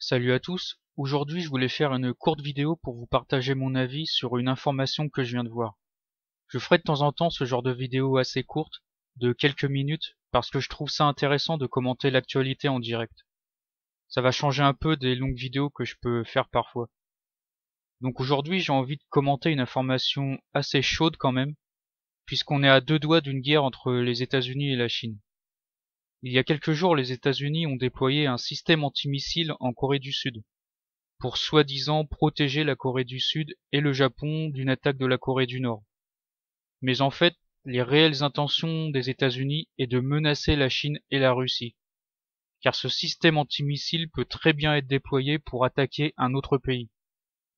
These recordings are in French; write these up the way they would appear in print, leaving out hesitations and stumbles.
Salut à tous, aujourd'hui je voulais faire une courte vidéo pour vous partager mon avis sur une information que je viens de voir. Je ferai de temps en temps ce genre de vidéo assez courte, de quelques minutes, parce que je trouve ça intéressant de commenter l'actualité en direct. Ça va changer un peu des longues vidéos que je peux faire parfois. Donc aujourd'hui j'ai envie de commenter une information assez chaude quand même, puisqu'on est à deux doigts d'une guerre entre les États-Unis et la Chine. Il y a quelques jours, les États-Unis ont déployé un système antimissile en Corée du Sud, pour soi-disant protéger la Corée du Sud et le Japon d'une attaque de la Corée du Nord. Mais en fait, les réelles intentions des États-Unis est de menacer la Chine et la Russie, car ce système antimissile peut très bien être déployé pour attaquer un autre pays.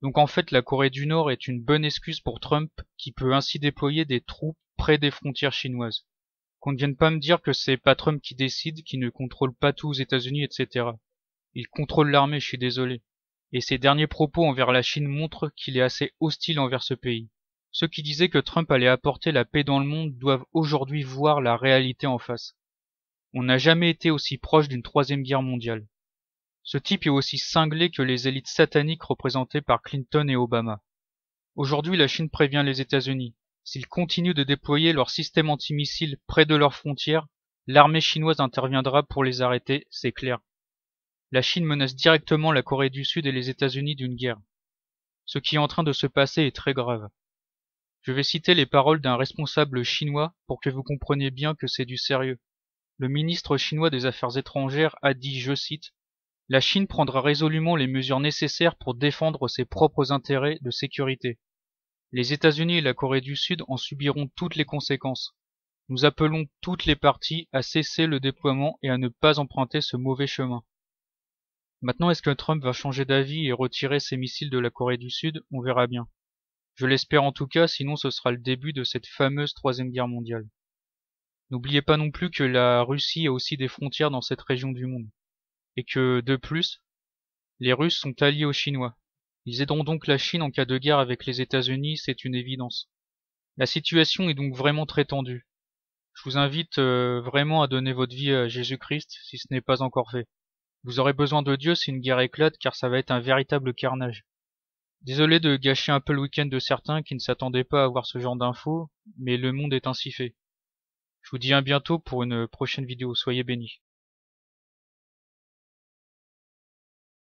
Donc en fait, la Corée du Nord est une bonne excuse pour Trump, qui peut ainsi déployer des troupes près des frontières chinoises. Qu'on ne vienne pas me dire que c'est pas Trump qui décide, qui ne contrôle pas tout aux États-Unis, etc. Il contrôle l'armée, je suis désolé. Et ses derniers propos envers la Chine montrent qu'il est assez hostile envers ce pays. Ceux qui disaient que Trump allait apporter la paix dans le monde doivent aujourd'hui voir la réalité en face. On n'a jamais été aussi proche d'une troisième guerre mondiale. Ce type est aussi cinglé que les élites sataniques représentées par Clinton et Obama. Aujourd'hui, la Chine prévient les États-Unis. S'ils continuent de déployer leur système antimissile près de leurs frontières, l'armée chinoise interviendra pour les arrêter, c'est clair. La Chine menace directement la Corée du Sud et les États-Unis d'une guerre. Ce qui est en train de se passer est très grave. Je vais citer les paroles d'un responsable chinois pour que vous compreniez bien que c'est du sérieux. Le ministre chinois des Affaires étrangères a dit, je cite, « La Chine prendra résolument les mesures nécessaires pour défendre ses propres intérêts de sécurité. Les États-Unis et la Corée du Sud en subiront toutes les conséquences. Nous appelons toutes les parties à cesser le déploiement et à ne pas emprunter ce mauvais chemin. » Maintenant, est-ce que Trump va changer d'avis et retirer ses missiles de la Corée du Sud? On verra bien. Je l'espère en tout cas, sinon ce sera le début de cette fameuse troisième guerre mondiale. N'oubliez pas non plus que la Russie a aussi des frontières dans cette région du monde. Et que, de plus, les Russes sont alliés aux Chinois. Ils aideront donc la Chine en cas de guerre avec les États-Unis, c'est une évidence. La situation est donc vraiment très tendue. Je vous invite vraiment à donner votre vie à Jésus-Christ si ce n'est pas encore fait. Vous aurez besoin de Dieu si une guerre éclate, car ça va être un véritable carnage. Désolé de gâcher un peu le week-end de certains qui ne s'attendaient pas à voir ce genre d'infos, mais le monde est ainsi fait. Je vous dis à bientôt pour une prochaine vidéo, soyez bénis.